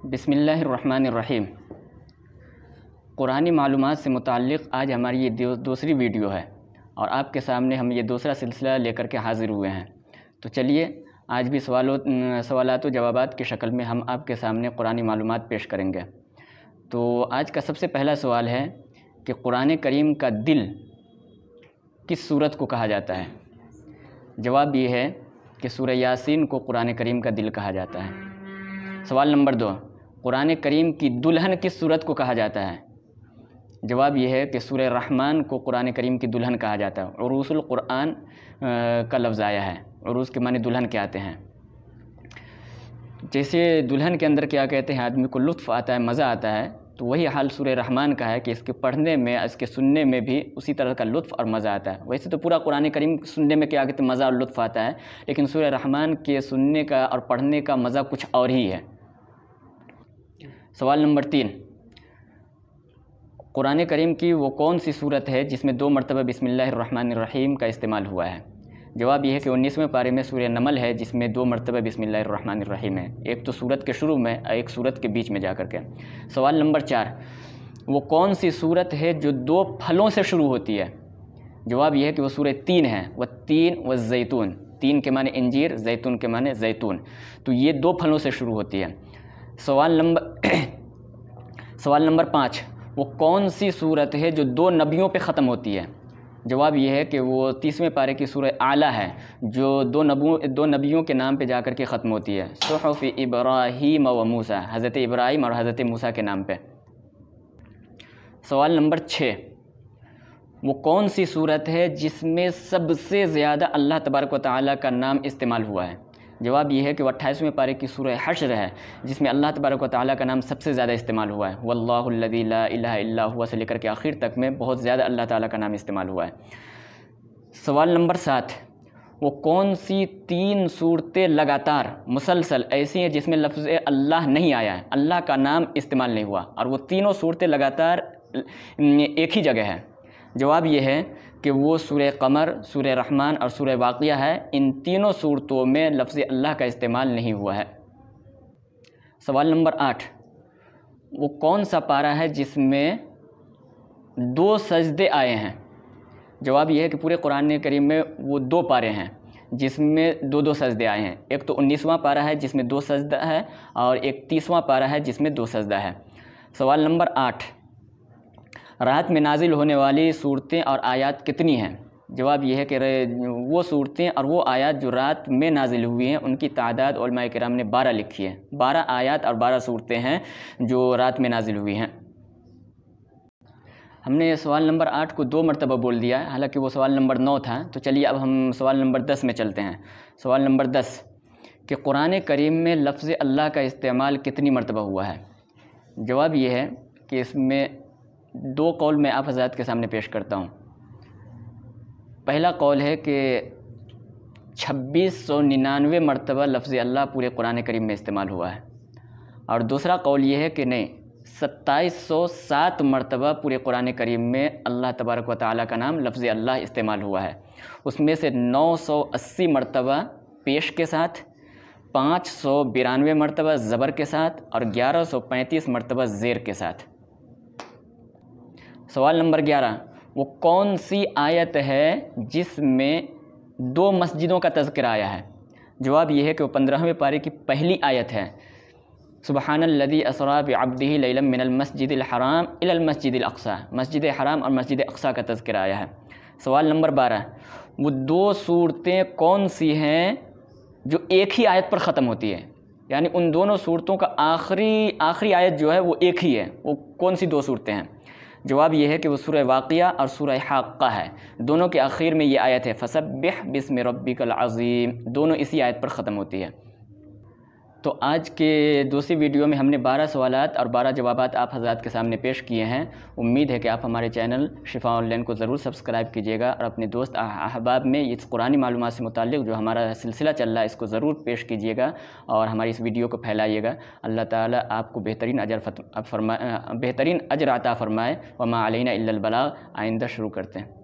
بسم اللہ الرحمن الرحیم۔ قرآنی معلومات سے متعلق آج ہماری یہ دوسری ویڈیو ہے اور آپ کے سامنے ہم یہ دوسرا سلسلہ لے کر کے حاضر ہوئے ہیں۔ تو چلیے آج بھی سوالات و جوابات کی شکل میں ہم آپ کے سامنے قرآنی معلومات پیش کریں گے۔ تو آج کا سب سے پہلا سوال ہے کہ قرآن کریم کا دل کس سورت کو کہا جاتا ہے؟ جواب یہ ہے کہ سورہ یاسین کو قرآن کریم کا دل کہا جاتا ہے۔ سوال نمبر 2، قرآن کریم کی دلہن کس سورت کو کہا جاتا ہے؟ جواب یہ ہے کہ سورہ رحمان کو قرآن کریم کی دلہن کہا جاتا ہے۔ عروس القرآن کا لفظ آیا ہے۔ عروس کے معنی دلہن کے آتے ہیں۔ جیسے دلہن کے اندر کیا کہتے ہیں، آدمی کو لطف آتا ہے، مزہ آتا ہے، تو وہی حال سورہ رحمان کا ہے کہ اس کے پڑھنے میں، اس کے سننے میں بھی اسی طرح کا لطف اور مزہ آتا ہے۔ ویسے تو پورا قرآن کریم سننے میں کیا کہتے ہیں، مزہ اور لطف آتا ہے، لیکن سورہ رحمان کے سننے کا اور پڑھنے کا مزہ کچھ اور ہی ہے۔ سوال نمبر 3، قرآن کریم کی وہ کون سی صورت ہے جس میں 2 مرتبہ بسم اللہ الرحمن الرحیم کا استعمال ہوا ہے؟ جواب یہ ہے کہ 19ویں پارے میں سورہ نمل ہے جس میں 2 مرتبہ بسم اللہ الرحمن الرحیم ہے، ایک تو سورت کے شروع میں اور ایک سورت کے بیچ میں جا کر کے۔ سوال نمبر 4، وہ کون سی صورت ہے جو 2 پھلوں سے شروع ہوتی ہے؟ جواب یہ ہے کہ وہ سورہ 3 ہے، والتین والزیتون۔ تین کے معنی انجیر، زیتون کے معنی زیتون، تو یہ 2 پھلوں سے شروع ہوتی ہے۔ سوال نمبر 5، وہ کون سی صورت ہے جو 2 نبیوں پہ ختم ہوتی ہے؟ جواب یہ ہے کہ وہ 30ویں پارے کی سورہ اعلیٰ ہے جو 2 نبیوں کے نام پہ جا کر کے ختم ہوتی ہے، صحف ابراہیم و موسیٰ، حضرت ابراہیم اور حضرت موسیٰ کے نام پہ۔ سوال نمبر 6، وہ کون سی صورت ہے جس میں سب سے زیادہ اللہ تبارک و تعالیٰ کا نام استعمال ہوا ہے؟ جواب یہ ہے کہ وہ 28ویں پارے کی سورہ حشر ہے جس میں اللہ تبارک و تعالیٰ کا نام سب سے زیادہ استعمال ہوا ہے۔ واللہ الذی لا الہ الا ہوا سے لے کر کے آخر تک میں بہت زیادہ اللہ تعالیٰ کا نام استعمال ہوا ہے۔ سوال نمبر 7، وہ کون سی 3 صورتیں لگاتار مسلسل ایسی ہیں جس میں لفظ اللہ نہیں آیا ہے، اللہ کا نام استعمال نہیں ہوا، اور وہ تینوں صورتیں لگاتار ایک ہی جگہ ہے؟ جواب یہ ہے کہ وہ سورہ قمر، سورہ رحمان اور سورہ واقعہ ہے۔ ان تینوں صورتوں میں لفظ اللہ کا استعمال نہیں ہوا ہے۔ سوال نمبر 8، وہ کون سا پارہ ہے جس میں 2 سجدے آئے ہیں؟ جواب یہ ہے کہ پورے قرآن کریم میں وہ 2 پارے ہیں جس میں 2 سجدے آئے ہیں۔ ایک تو 19واں پارہ ہے جس میں 2 سجدہ ہے، اور ایک 30واں پارہ ہے جس میں 2 سجدہ ہے۔ سوال نمبر 8، رات میں نازل ہونے والی صورتیں اور آیات کتنی ہیں؟ جواب یہ ہے کہ وہ صورتیں اور وہ آیات جو رات میں نازل ہوئی ہیں ان کی تعداد علماء کرام نے 12 لکھی ہے۔ 12 آیات اور 12 صورتیں ہیں جو رات میں نازل ہوئی ہیں۔ ہم نے سوال نمبر 8 کو 2 مرتبہ بول دیا ہے، حالانکہ وہ سوال نمبر 9 تھا۔ تو چلیے اب ہم سوال نمبر 10 میں چلتے ہیں۔ سوال نمبر 10، کہ قرآن کریم میں لفظ اللہ کا استعمال کتنی مرتبہ ہوا ہے؟ جواب یہ ہے کہ اس میں 2 قول میں آپ حضرات کے سامنے پیش کرتا ہوں۔ پہلا قول ہے کہ 2699 مرتبہ لفظ اللہ پورے قرآن کریم میں استعمال ہوا ہے، اور دوسرا قول یہ ہے کہ نہیں، 2707 مرتبہ پورے قرآن کریم میں اللہ تبارک و تعالیٰ کا نام لفظ اللہ استعمال ہوا ہے۔ اس میں سے 980 مرتبہ پیش کے ساتھ، 592 مرتبہ زبر کے ساتھ، اور 1135 مرتبہ زیر کے ساتھ۔ سوال نمبر 11، وہ کون سی آیت ہے جس میں 2 مسجدوں کا تذکرہ آیا ہے؟ جواب یہ ہے کہ وہ 15ویں پارے کی پہلی آیت ہے، سبحان الذی اسریٰ بعبدہ لیلا من المسجد الحرام الی المسجد الاقصی۔ مسجد حرام اور مسجد اقصی کا تذکرہ آیا ہے۔ سوال نمبر 12، وہ 2 صورتیں کون سی ہیں جو ایک ہی آیت پر ختم ہوتی ہے؟ یعنی ان دونوں صورتوں کا آخری آیت جو ہے وہ ایک ہی ہے، وہ کون سی 2 صورتیں ہیں؟ جواب یہ ہے کہ وہ سورہ واقعہ اور سورہ حاقہ ہے۔ دونوں کے آخر میں یہ آیت ہے، فسبح باسم ربک العظیم، دونوں اسی آیت پر ختم ہوتی ہے۔ تو آج کے دوسری ویڈیو میں ہم نے 12 سوالات اور 12 جوابات آپ حضرات کے سامنے پیش کیے ہیں۔ امید ہے کہ آپ ہمارے چینل شفا آن لائن کو ضرور سبسکرائب کیجیے گا، اور اپنے دوست احباب میں اس قرآنی معلومات سے متعلق جو ہمارا سلسلہ چل رہا ہے اس کو ضرور پیش کیجیے گا، اور ہماری اس ویڈیو کو پھیلائیے گا۔ اللہ تعالیٰ آپ کو بہترین اجر عطا فرمائے۔ وما علینا الا البلاغ۔ آئندہ شروع کرتے ہیں۔